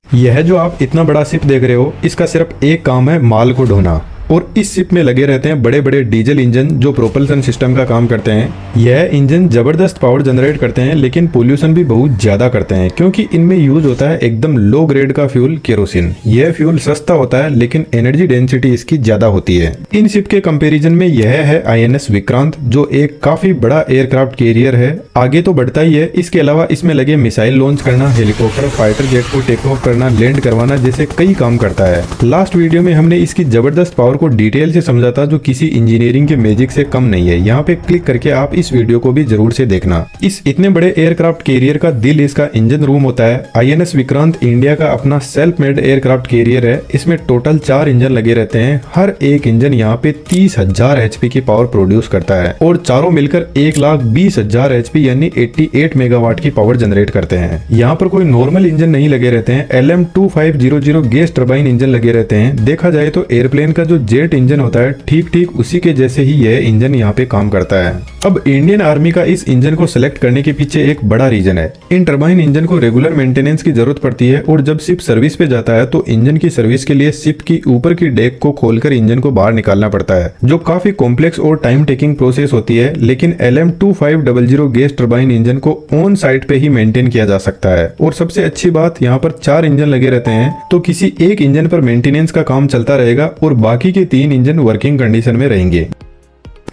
यह जो आप इतना बड़ा शिप देख रहे हो, इसका सिर्फ एक काम है माल को ढोना। और इस शिप में लगे रहते हैं बड़े बड़े डीजल इंजन जो प्रोपल्सन सिस्टम का काम करते हैं। यह इंजन जबरदस्त पावर जनरेट करते हैं, लेकिन पोल्यूशन भी बहुत ज्यादा करते हैं क्योंकि इनमें यूज होता है एकदम लो ग्रेड का फ्यूल केरोसिन। यह फ्यूल सस्ता होता है लेकिन एनर्जी डेंसिटी इसकी ज्यादा होती है। इन शिप के कंपेरिजन में यह है INS विक्रांत, जो एक काफी बड़ा एयरक्राफ्ट कैरियर है। आगे तो बढ़ता ही है, इसके अलावा इसमें लगे मिसाइल लॉन्च करना, हेलीकॉप्टर, फाइटर जेट को टेक ऑफ करना, लैंड करवाना जैसे कई काम करता है। लास्ट वीडियो में हमने इसकी जबरदस्त पावर को डिटेल से समझा था, जो किसी इंजीनियरिंग के मैजिक से कम नहीं है। यहाँ पे क्लिक करके आप इस वीडियो को भी जरूर से देखना। इस इतने बड़े एयरक्राफ्ट कैरियर का दिल इसका इंजन रूम होता है। INS विक्रांत इंडिया का अपना सेल्फ मेड एयरक्राफ्ट कैरियर है। इसमें टोटल 4 इंजन लगे रहते हैं। हर एक इंजन यहाँ पे 30,000 HP की पावर प्रोड्यूस करता है और चारों मिलकर 1,20,000 HP यानी 88 मेगावाट की पावर जनरेट करते हैं। यहाँ पर कोई नॉर्मल इंजन नहीं लगे रहते हैं। LM2500 गैस टर्बाइन इंजन लगे रहते हैं। देखा जाए तो एयरप्लेन का जो जेट इंजन होता है, ठीक उसी के जैसे ही यह इंजन यहाँ पे काम करता है। अब इंडियन आर्मी का इस इंजन को सिलेक्ट करने के पीछे एक बड़ा रीजन है। इन टरबाइन इंजन को रेगुलर मेंटेनेंस की जरूरत पड़ती है और जब शिप सर्विस पे जाता है तो इंजन की सर्विस के लिए शिप की ऊपर की डेक को खोलकर इंजन को बाहर निकालना पड़ता है, जो काफी कॉम्प्लेक्स और टाइम टेकिंग प्रोसेस होती है। लेकिन LM2500 गैस टरबाइन इंजन को ऑन साइट पे ही मेंटेन किया जा सकता है। और सबसे अच्छी बात, यहाँ पर 4 इंजन लगे रहते हैं, तो किसी एक इंजन पर मेंटेनेंस का काम चलता रहेगा और बाकी के 3 इंजन वर्किंग कंडीशन में रहेंगे।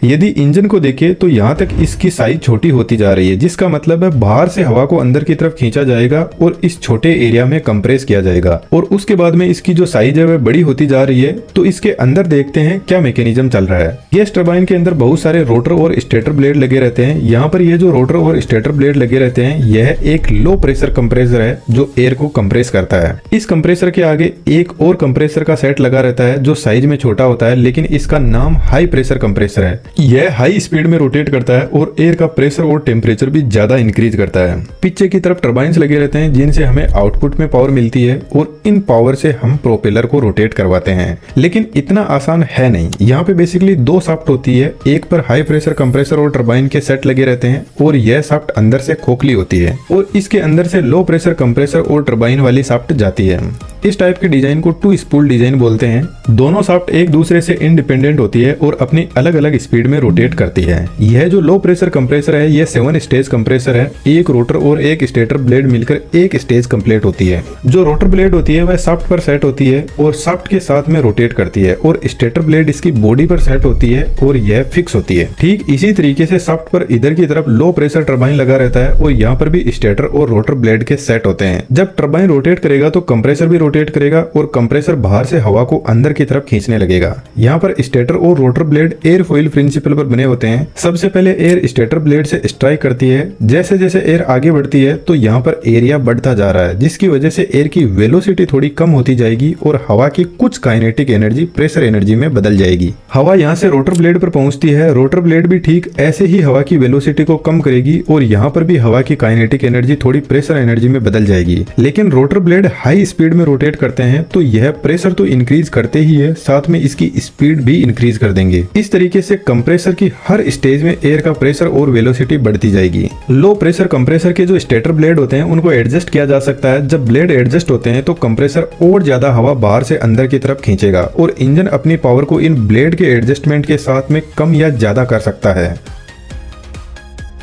यदि इंजन को देखें तो यहाँ तक इसकी साइज छोटी होती जा रही है, जिसका मतलब है बाहर से हवा को अंदर की तरफ खींचा जाएगा और इस छोटे एरिया में कंप्रेस किया जाएगा। और उसके बाद में इसकी जो साइज है वह बड़ी होती जा रही है। तो इसके अंदर देखते हैं क्या मैकेनिज्म चल रहा है। गैस टरबाइन के अंदर बहुत सारे रोटर और स्टेटर ब्लेड लगे रहते हैं। यहाँ पर ये जो रोटर और स्टेटर ब्लेड लगे रहते हैं, यह एक लो प्रेशर कंप्रेसर है जो एयर को कंप्रेस करता है। इस कंप्रेसर के आगे एक और कंप्रेसर का सेट लगा रहता है जो साइज में छोटा होता है, लेकिन इसका नाम हाई प्रेशर कंप्रेसर है। यह हाई स्पीड में रोटेट करता है और एयर का प्रेशर और टेम्परेचर भी ज्यादा इंक्रीज करता है। पीछे की तरफ टरबाइंस लगे रहते हैं जिनसे हमें आउटपुट में पावर मिलती है और इन पावर से हम प्रोपेलर को रोटेट करवाते हैं। लेकिन इतना आसान है नहीं। यहाँ पे बेसिकली 2 शाफ्ट होती है। एक पर हाई प्रेशर कंप्रेसर और टरबाइन के सेट लगे रहते हैं और यह शाफ्ट अंदर से खोखली होती है और इसके अंदर से लो प्रेशर कंप्रेसर और टरबाइन वाली शाफ्ट जाती है। इस टाइप के डिजाइन को 2 स्पूल डिजाइन बोलते हैं। दोनों शाफ्ट एक दूसरे से इंडिपेंडेंट होती है और अपनी अलग अलग स्पीड में रोटेट करती है। यह जो लो प्रेशर कंप्रेसर है, यह 7 स्टेज कंप्रेसर है। एक रोटर और एक स्टेटर ब्लेड मिलकर एक स्टेज कंप्लीट होती है। जो रोटर ब्लेड होती है वह शाफ्ट पर सेट होती है और शाफ्ट के साथ में रोटेट करती है और स्टेटर ब्लेड इसकी बॉडी पर सेट होती है और यह फिक्स होती है। ठीक इसी तरीके से शाफ्ट पर इधर की तरफ लो प्रेशर टरबाइन लगा रहता है और यहाँ पर भी स्टेटर और रोटर ब्लेड के सेट होते हैं। जब टरबाइन रोटेट करेगा तो कंप्रेसर भी रोटेट करेगा और कंप्रेसर बाहर से हवा को अंदर की तरफ खींचने लगेगा। यहाँ पर स्टेटर और rotor blade airfoil principle पर बने होते हैं। सबसे पहले एयर स्टेटर ब्लेड से स्ट्राइक करती है। जैसे जैसे एयर आगे बढ़ती है तो यहाँ पर एरिया बढ़ता जा रहा है, जिसकी वजह से एयर की वेलोसिटी थोड़ी कम होती जाएगी और हवा की कुछ काइनेटिक एनर्जी प्रेशर एनर्जी में बदल जाएगी। हवा यहाँ से रोटर ब्लेड पर पहुंचती है। रोटर ब्लेड भी ठीक ऐसे ही हवा की वेलोसिटी को कम करेगी और यहाँ पर भी हवा की काइनेटिक एनर्जी थोड़ी प्रेशर एनर्जी में बदल जाएगी। लेकिन रोटर ब्लेड हाई स्पीड में रोटेट करते हैं तो यह प्रेशर तो इंक्रीज करते ही है, साथ में इसकी स्पीड भी इंक्रीज कर देंगे। इस तरीके से कंप्रेसर की हर स्टेज में एयर का प्रेशर और वेलोसिटी बढ़ती जाएगी। लो प्रेशर कंप्रेसर के जो स्टेटर ब्लेड होते हैं उनको एडजस्ट किया जा सकता है। जब ब्लेड एडजस्ट होते हैं तो कंप्रेसर और ज्यादा हवा बाहर से अंदर की तरफ खींचेगा और इंजन अपनी पावर को इन ब्लेड के एडजस्टमेंट के साथ में कम या ज्यादा कर सकता है।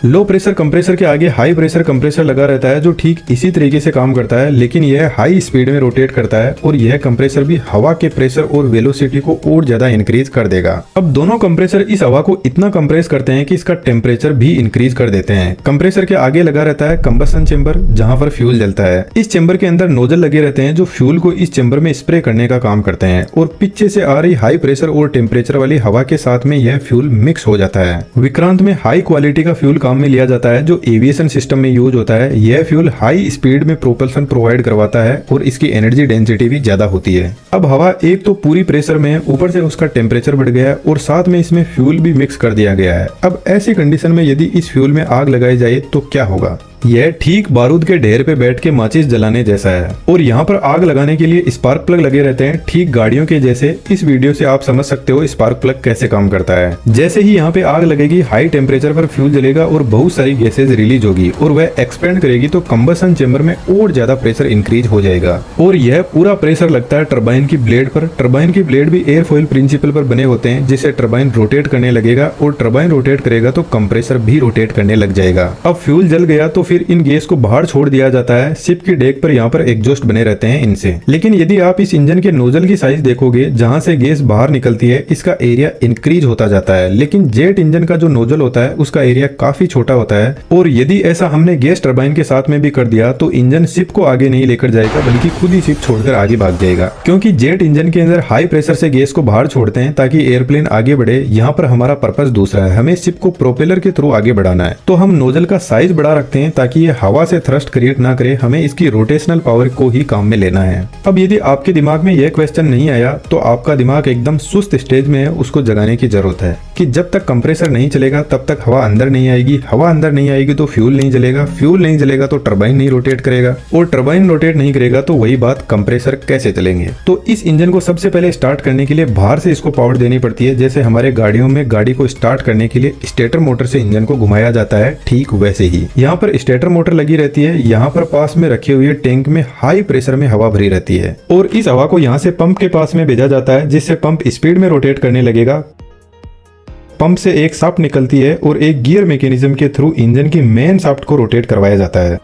लो प्रेशर कंप्रेसर के आगे हाई प्रेशर कंप्रेसर लगा रहता है जो ठीक इसी तरीके से काम करता है, लेकिन यह हाई स्पीड में रोटेट करता है और यह कंप्रेसर भी हवा के प्रेशर और वेलोसिटी को और ज्यादा इंक्रीज कर देगा। अब दोनों कंप्रेसर इस हवा को इतना कंप्रेस करते हैं कि इसका टेम्परेचर भी इंक्रीज कर देते हैं। कंप्रेसर के आगे लगा रहता है कंबसन चेंबर, जहाँ पर फ्यूल जलता है। इस चेंबर के अंदर नोजल लगे रहते हैं जो फ्यूल को इस चेंबर में स्प्रे करने का काम करते हैं और पीछे से आ रही हाई प्रेशर और टेम्परेचर वाली हवा के साथ में यह फ्यूल मिक्स हो जाता है। विक्रांत में हाई क्वालिटी का फ्यूल में लिया जाता है जो एविएशन सिस्टम में यूज होता है। यह फ्यूल हाई स्पीड में प्रोपल्सन प्रोवाइड करवाता है और इसकी एनर्जी डेंसिटी भी ज्यादा होती है। अब हवा एक तो पूरी प्रेशर में है, ऊपर से उसका टेम्परेचर बढ़ गया है और साथ में इसमें फ्यूल भी मिक्स कर दिया गया है। अब ऐसी कंडीशन में यदि इस फ्यूल में आग लगाई जाए तो क्या होगा? यह ठीक बारूद के ढेर पे बैठ के माचिस जलाने जैसा है और यहाँ पर आग लगाने के लिए स्पार्क प्लग लगे रहते हैं, ठीक गाड़ियों के जैसे। इस वीडियो से आप समझ सकते हो स्पार्क प्लग कैसे काम करता है। जैसे ही यहाँ पे आग लगेगी, हाई टेम्परेचर पर फ्यूल जलेगा और बहुत सारी गैसेज रिलीज होगी और वह एक्सपेंड करेगी, तो कंबसन चेंबर में और ज्यादा प्रेशर इंक्रीज हो जाएगा और यह पूरा प्रेशर लगता है टरबाइन की ब्लेड पर। टरबाइन की ब्लेड भी एयरफॉइल प्रिंसिपल पर बने होते हैं, जिससे टरबाइन रोटेट करने लगेगा और टरबाइन रोटेट करेगा तो कंप्रेसर भी रोटेट करने लग जाएगा। अब फ्यूल जल गया तो फिर इन गैस को बाहर छोड़ दिया जाता है। शिप की डेक पर यहाँ पर एग्जॉस्ट बने रहते हैं इनसे। लेकिन यदि आप इस इंजन के नोजल की साइज देखोगे, जहाँ से गैस बाहर निकलती है, इसका एरिया इंक्रीज होता जाता है। लेकिन जेट इंजन का जो नोजल होता है उसका एरिया काफी छोटा होता है और यदि ऐसा हमने गैस टरबाइन के साथ में भी कर दिया तो इंजन शिप को आगे नहीं लेकर जाएगा, बल्कि खुद ही शिप छोड़कर आगे भाग जाएगा। क्योंकि जेट इंजन के अंदर हाई प्रेशर से गैस को बाहर छोड़ते हैं ताकि एयरप्लेन आगे बढ़े। यहाँ पर हमारा पर्पस दूसरा है, हमें शिप को प्रोपेलर के थ्रू आगे बढ़ाना है। तो हम नोजल का साइज बढ़ा रखते हैं ताकि ये हवा से थ्रस्ट क्रिएट ना करे, हमें इसकी रोटेशनल पावर को ही काम में लेना है। अब यदि आपके दिमाग में यह क्वेश्चन नहीं आया तो आपका दिमाग एकदम सुस्त स्टेज में है, उसको जगाने की जरूरत है कि जब तक कंप्रेसर नहीं चलेगा तब तक हवा अंदर नहीं आएगी, हवा अंदर नहीं आएगी तो फ्यूल नहीं जलेगा, फ्यूल नहीं जलेगा तो टरबाइन नहीं रोटेट करेगा और टरबाइन रोटेट नहीं करेगा तो वही बात कंप्रेसर कैसे चलेंगे। तो इस इंजन को सबसे पहले स्टार्ट करने के लिए बाहर से इसको पावर देनी पड़ती है। जैसे हमारे गाड़ियों में गाड़ी को स्टार्ट करने के लिए स्टेटर मोटर से इंजन को घुमाया जाता है, ठीक वैसे ही यहाँ पर स्टेटर मोटर लगी रहती है। यहाँ पर पास में रखे हुए टैंक में हाई प्रेशर में हवा भरी रहती है और इस हवा को यहाँ से पंप के पास में भेजा जाता है, जिससे पंप स्पीड में रोटेट करने लगेगा। पंप से एक शाफ्ट निकलती है और एक गियर मैकेनिज्म के थ्रू इंजन की मेन शाफ्ट को रोटेट करवाया जाता है।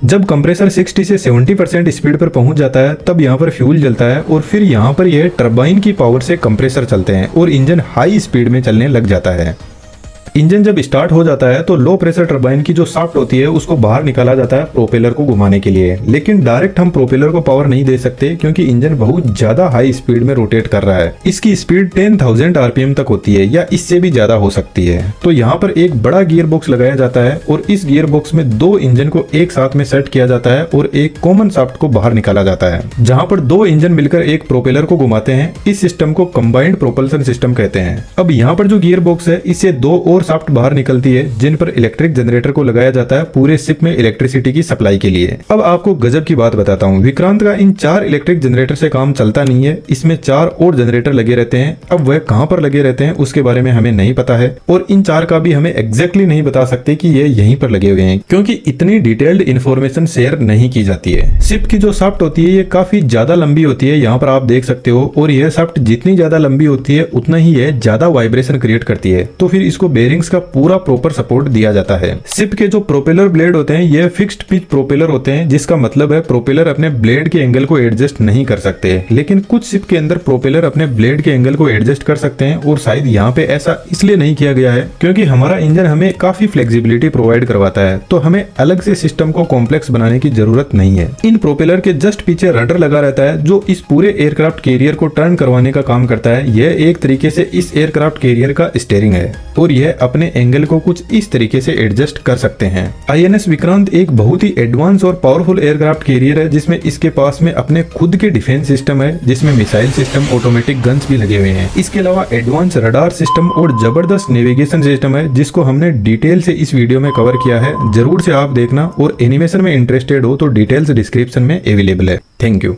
जब कंप्रेसर 60 से 70% स्पीड पर पहुंच जाता है तब यहाँ पर फ्यूल जलता है और फिर यहाँ पर यह टरबाइन की पावर से कंप्रेसर चलते हैं और इंजन हाई स्पीड में चलने लग जाता है। इंजन जब स्टार्ट हो जाता है तो लो प्रेशर टरबाइन की जो शाफ्ट होती है उसको बाहर निकाला जाता है प्रोपेलर को घुमाने के लिए। लेकिन डायरेक्ट हम प्रोपेलर को पावर नहीं दे सकते क्योंकि इंजन बहुत ज्यादा हाई स्पीड में रोटेट कर रहा है। इसकी स्पीड 10,000 आरपीएम तक होती है या इससे भी ज्यादा हो सकती है। तो यहाँ पर एक बड़ा गियर बॉक्स लगाया जाता है और इस गियर बॉक्स में दो इंजन को एक साथ में सेट किया जाता है और एक कॉमन शाफ्ट को बाहर निकाला जाता है, जहाँ पर दो इंजन मिलकर एक प्रोपेलर को घुमाते हैं। इस सिस्टम को कंबाइंड प्रोपल्सन सिस्टम कहते हैं। अब यहाँ पर जो गियर बॉक्स है इससे दो और शाफ्ट बाहर निकलती है जिन पर इलेक्ट्रिक जनरेटर को लगाया जाता है पूरे शिप में इलेक्ट्रिसिटी की सप्लाई के लिए। अब आपको गजब की बात बताता हूँ, विक्रांत का इन 4 इलेक्ट्रिक जनरेटर से काम चलता नहीं है, इसमें 4 और जनरेटर लगे रहते हैं। अब वह कहाँ पर लगे रहते हैं उसके बारे में हमें नहीं पता है और इन 4 का भी हमें एग्जैक्टली नहीं बता सकते कि ये यहीं पर लगे हुए हैं, क्योंकि इतनी डिटेल्ड इन्फॉर्मेशन शेयर नहीं की जाती है। शिप की जो शाफ्ट होती है ये काफी ज्यादा लंबी होती है, यहाँ पर आप देख सकते हो, और यह शाफ्ट जितनी ज्यादा लंबी होती है उतना ही यह ज्यादा वाइब्रेशन क्रिएट करती है। तो फिर इसको बेरिंग्स का पूरा प्रॉपर सपोर्ट दिया जाता है। शिप के जो प्रोपेलर ब्लेड होते हैं ये फिक्स्ड पिच प्रोपेलर होते हैं, जिसका मतलब है प्रोपेलर अपने ब्लेड के एंगल को एडजस्ट नहीं कर सकते। लेकिन कुछ शिप के अंदर प्रोपेलर अपने ब्लेड के एंगल को एडजस्ट कर सकते हैं और शायद यहाँ पे ऐसा इसलिए नहीं किया गया है क्योंकि हमारा इंजन हमें काफी फ्लेक्सिबिलिटी प्रोवाइड करवाता है, तो हमें अलग से सिस्टम को कॉम्प्लेक्स बनाने की जरूरत नहीं है। इन प्रोपेलर के जस्ट पीछे रडर लगा रहता है जो इस पूरे एयरक्राफ्ट कैरियर को टर्न करवाने का काम करता है। यह एक तरीके से इस एयरक्राफ्ट कैरियर का स्टीयरिंग है और यह अपने एंगल को कुछ इस तरीके से एडजस्ट कर सकते हैं। आईएनएस विक्रांत एक बहुत ही एडवांस और पावरफुल एयरक्राफ्ट कैरियर है जिसमें इसके पास में अपने खुद के डिफेंस सिस्टम है, जिसमें मिसाइल सिस्टम, ऑटोमेटिक गन्स भी लगे हुए हैं। इसके अलावा एडवांस रडार सिस्टम और जबरदस्त नेविगेशन सिस्टम है जिसको हमने डिटेल से इस वीडियो में कवर किया है, जरूर से आप देखना। और एनिमेशन में इंटरेस्टेड हो तो डिटेल्स डिस्क्रिप्शन में अवेलेबल है। Thank you.